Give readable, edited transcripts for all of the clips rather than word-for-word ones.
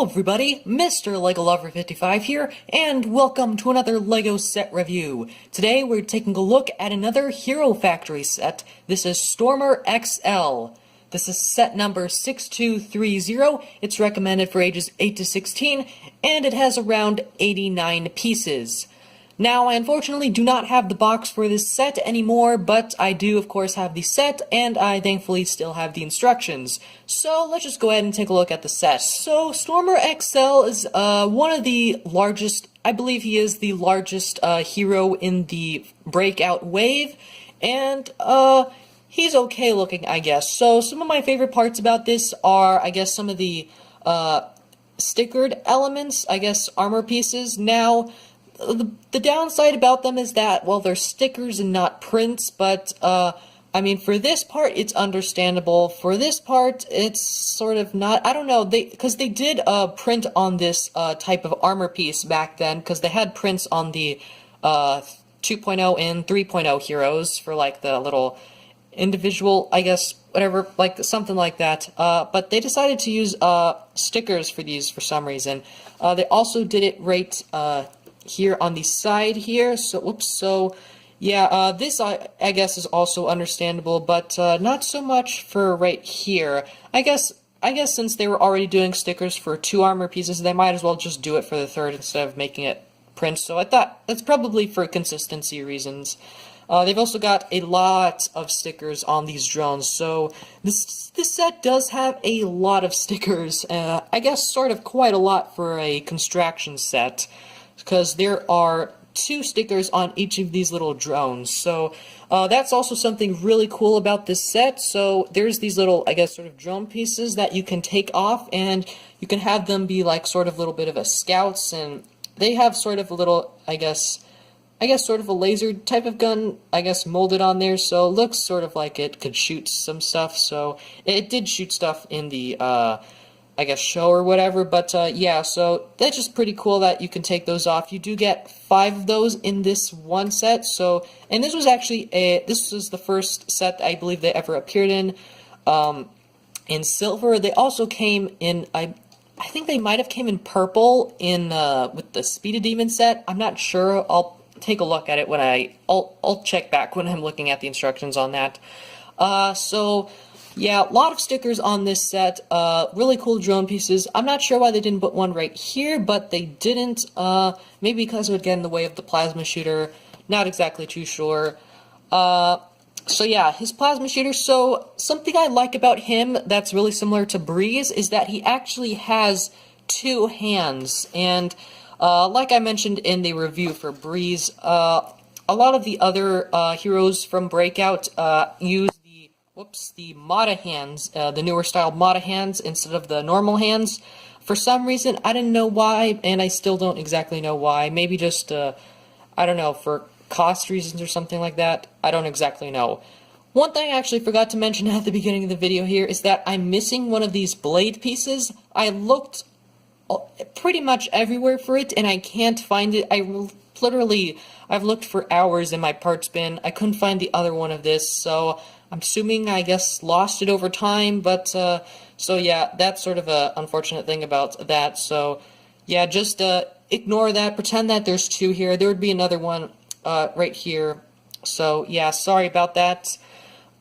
Hello everybody, Mr. LEGO Lover 55 here, and welcome to another LEGO set review. Today we're taking a look at another Hero Factory set. This is Stormer XL. This is set number 6230. It's recommended for ages 8 to 16, and it has around 89 pieces. Now, I unfortunately do not have the box for this set anymore, but I do, of course, have the set, and I thankfully still have the instructions. So, let's just go ahead and take a look at the set. So, Stormer XL is one of the largest, I believe he is the largest hero in the Breakout wave, and he's okay looking, I guess. So, some of my favorite parts about this are, I guess, some of the stickered elements, I guess, armor pieces. Now, the downside about them is that, well, they're stickers and not prints, but, I mean, for this part, it's understandable. For this part, it's sort of not, I don't know, because they did, print on this, type of armor piece back then, because they had prints on the, 2.0 and 3.0 heroes for, like, the little individual, I guess, whatever, like, something like that, but they decided to use, stickers for these for some reason. They also did it right, here on the side here, so yeah, this I guess is also understandable, but not so much for right here. I guess since they were already doing stickers for 2 armor pieces, they might as well just do it for the 3rd instead of making it print, so I thought that's probably for consistency reasons. They've also got a lot of stickers on these drones, so this set does have a lot of stickers, I guess sort of quite a lot for a construction set, because there are 2 stickers on each of these little drones. So that's also something really cool about this set. So there's these little, I guess, sort of drone pieces that you can take off, and you can have them be like sort of a little bit of a scouts, and they have sort of a little, I guess sort of a laser type of gun, I guess, molded on there, so it looks sort of like it could shoot some stuff. So it did shoot stuff in the I guess show or whatever, but yeah, so that's just pretty cool that you can take those off. You do get 5 of those in this one set, so, and this was actually this was the first set I believe they ever appeared in silver. They also came in, I think they might have came in purple in, with the Speed of Demon set. I'm not sure, I'll take a look at it when I'll check back when I'm looking at the instructions on that. So, yeah, a lot of stickers on this set, really cool drone pieces. I'm not sure why they didn't put one right here, but they didn't, maybe because it would get in the way of the plasma shooter, not exactly too sure. So yeah, his plasma shooter, so something I like about him that's really similar to Breeze is that he actually has 2 hands, and like I mentioned in the review for Breeze, a lot of the other heroes from Breakout use the Mata hands, the newer style Mata hands instead of the normal hands. For some reason, I didn't know why, and I still don't exactly know why. Maybe just, I don't know, for cost reasons or something like that. I don't exactly know. One thing I actually forgot to mention at the beginning of the video here is that I'm missing one of these blade pieces. I looked pretty much everywhere for it, and I can't find it. I've looked for hours in my parts bin. I couldn't find the other one of this, so I'm assuming, I guess, lost it over time, but, so yeah, that's sort of a unfortunate thing about that, so, yeah, just, ignore that, pretend that there's 2 here, there would be another one, right here, so, yeah, sorry about that.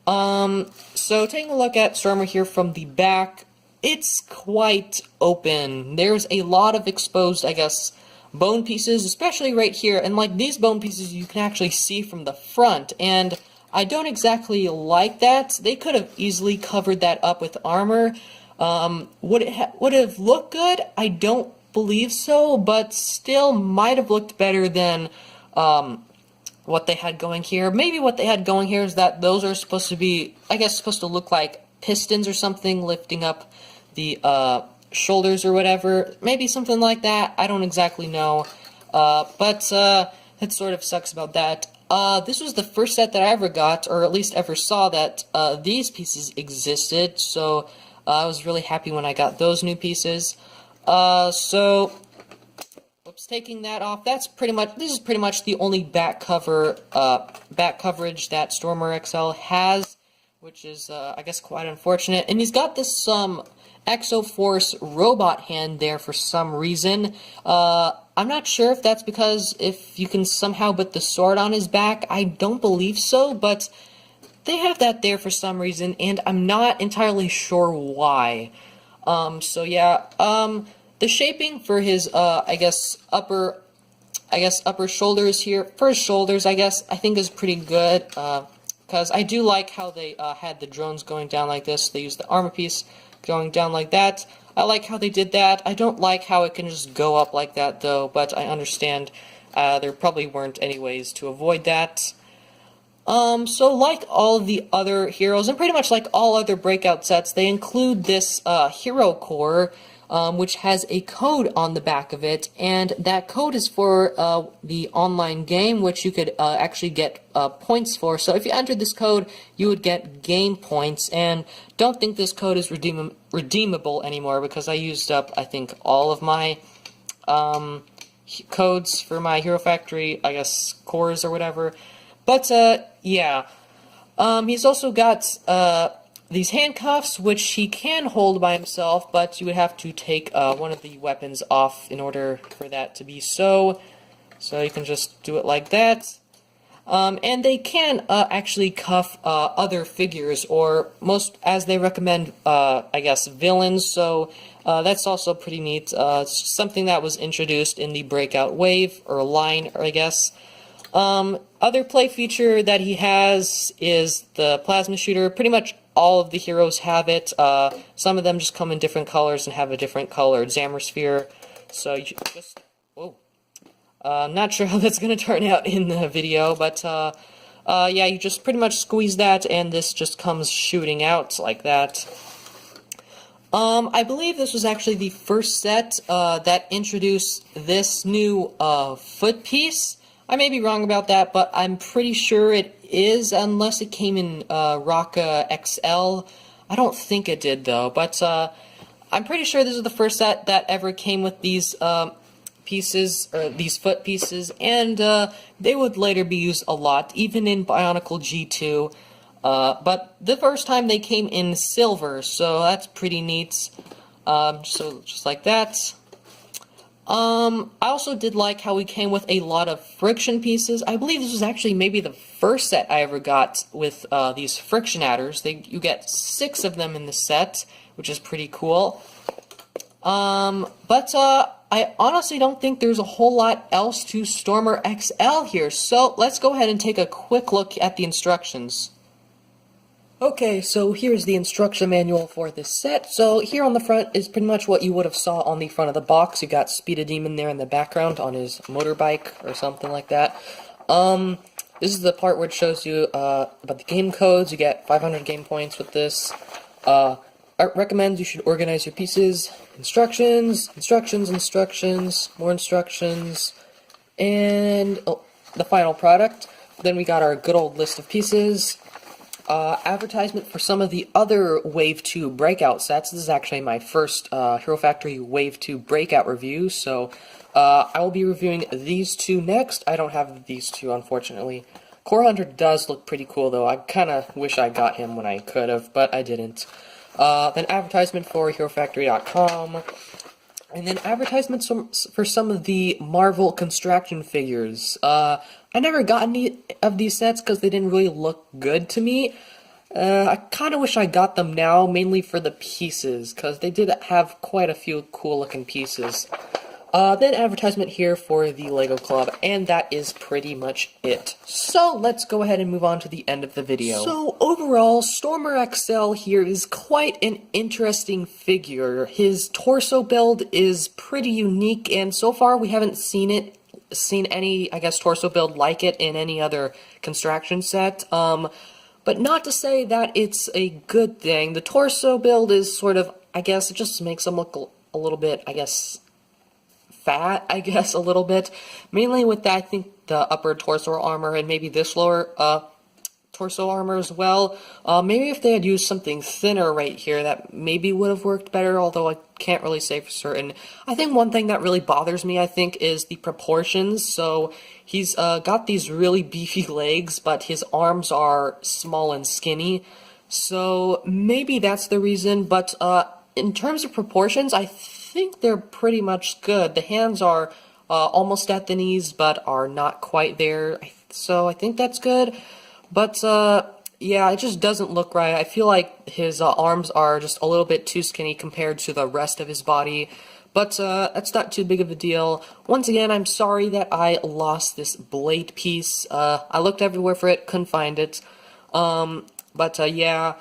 So taking a look at Stormer here from the back, it's quite open. There's a lot of exposed, I guess, bone pieces, especially right here, and, like, these bone pieces you can actually see from the front, and I don't exactly like that. They could have easily covered that up with armor. Would it have looked good? I don't believe so, but still might have looked better than what they had going here. Maybe what they had going here is that those are supposed to be, I guess, supposed to look like pistons or something lifting up the shoulders or whatever. Maybe something like that. I don't exactly know. But it sort of sucks about that. This was the first set that I ever got, or at least ever saw, that these pieces existed, so I was really happy when I got those new pieces. So, whoops, taking that off, this is pretty much the only back coverage that Stormer XL has, which is, I guess, quite unfortunate. And he's got this, Exoforce robot hand there for some reason. I'm not sure if that's because if you can somehow put the sword on his back. I don't believe so, but they have that there for some reason, and I'm not entirely sure why. So yeah, the shaping for his, I guess upper shoulders here, for his shoulders, I think is pretty good, because I do like how they, had the drones going down like this. They used the armor piece going down like that. I like how they did that. I don't like how it can just go up like that, though, but I understand, there probably weren't any ways to avoid that. So like all of the other heroes, and pretty much like all other Breakout sets, they include this, hero core, which has a code on the back of it, and that code is for, the online game, which you could, actually get, points for. So if you entered this code, you would get game points, and don't think this code is redeemable anymore, because I used up, I think, all of my, codes for my Hero Factory, I guess, cores or whatever. But, yeah. He's also got, these handcuffs, which he can hold by himself, but you would have to take, one of the weapons off in order for that to be so. So you can just do it like that. And they can, actually cuff, other figures, or most, as they recommend, I guess, villains, so, that's also pretty neat. It's something that was introduced in the Breakout wave, or line, I guess. Other play feature that he has is the plasma shooter. Pretty much all of the heroes have it. Some of them just come in different colors and have a different colored Zamosphere. So you just, whoa. I'm not sure how that's going to turn out in the video, but, yeah, you just pretty much squeeze that and this just comes shooting out like that. I believe this was actually the first set, that introduced this new, foot piece. I may be wrong about that, but I'm pretty sure it is, unless it came in, Rocka XL. I don't think it did, though, but, I'm pretty sure this is the first set that ever came with these, pieces, or these foot pieces, and, they would later be used a lot, even in Bionicle G2, but the first time they came in silver, so that's pretty neat. So, just like that. I also did like how we came with a lot of friction pieces. I believe this was actually maybe the first set I ever got with, these friction adders. You get 6 of them in the set, which is pretty cool. But I honestly don't think there's a whole lot else to Stormer XL here, so let's go ahead and take a quick look at the instructions. Okay, so here's the instruction manual for this set. So here on the front is pretty much what you would have saw on the front of the box. You got Speed-A-Demon there in the background on his motorbike or something like that. This is the part where it shows you about the game codes. You get 500 game points with this. Art recommends you should organize your pieces. Instructions, more instructions, and the final product. Then we got our good old list of pieces. Advertisement for some of the other Wave 2 Breakout sets. This is actually my first Hero Factory Wave 2 Breakout review, so I will be reviewing these two next. I don't have these two, unfortunately. Core Hunter does look pretty cool, though. I kind of wish I got him when I could have, but I didn't. Then advertisement for HeroFactory.com. And then advertisements for some of the Marvel Construction figures. I never got any of these sets because they didn't really look good to me. I kind of wish I got them now, mainly for the pieces, because they did have quite a few cool-looking pieces. Then advertisement here for the LEGO Club, and that is pretty much it. So, let's go ahead and move on to the end of the video. So, overall, Stormer XL here is quite an interesting figure. His torso build is pretty unique, and so far we haven't seen any, I guess, torso build like it in any other construction set. But not to say that it's a good thing. The torso build is sort of, I guess, it just makes him look a little bit, I guess, fat, I guess, a little bit. Mainly with that, I think the upper torso armor and maybe this lower torso armor as well. Maybe if they had used something thinner right here, that maybe would have worked better, although I can't really say for certain. I think one thing that really bothers me, I think, is the proportions. So he's got these really beefy legs, but his arms are small and skinny. So maybe that's the reason, but in terms of proportions, I think they're pretty much good. The hands are almost at the knees, but are not quite there. So I think that's good. But yeah, it just doesn't look right. I feel like his arms are just a little bit too skinny compared to the rest of his body. But that's not too big of a deal. Once again, I'm sorry that I lost this blade piece. I looked everywhere for it, couldn't find it. But yeah.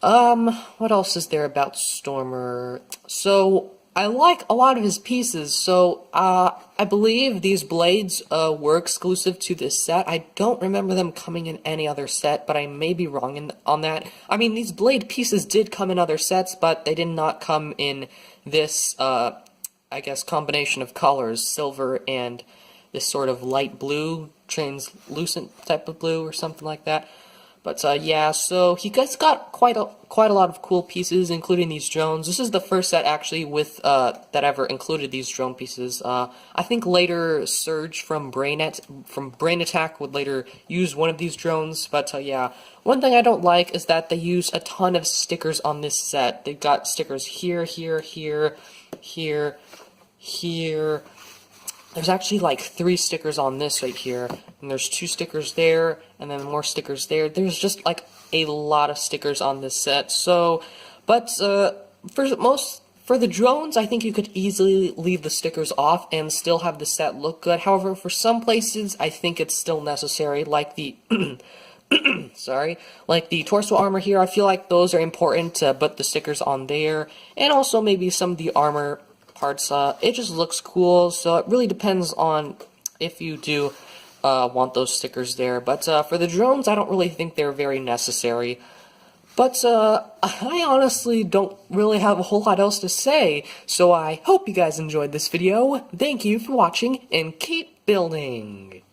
What else is there about Stormer? So, I like a lot of his pieces, so, I believe these blades, were exclusive to this set. I don't remember them coming in any other set, but I may be wrong on that. I mean, these blade pieces did come in other sets, but they did not come in this, I guess, combination of colors, silver and this sort of light blue, translucent type of blue, or something like that. But yeah, so he got quite a lot of cool pieces, including these drones. This is the first set actually with that ever included these drone pieces. I think later Surge from Brain Attack would later use one of these drones. But yeah, one thing I don't like is that they use a ton of stickers on this set. They've got stickers here, here, here, here, here. There's actually like 3 stickers on this right here, and there's 2 stickers there, and then more stickers there. There's just like a lot of stickers on this set. So, but for the drones, I think you could easily leave the stickers off and still have the set look good. However, for some places, I think it's still necessary, like the sorry, like the torso armor here. I feel like those are important to put the stickers on there, and also maybe some of the armor parts. It just looks cool, so it really depends on if you do want those stickers there. But for the drones, I don't really think they're very necessary. But I honestly don't really have a whole lot else to say, so I hope you guys enjoyed this video. Thank you for watching, and keep building!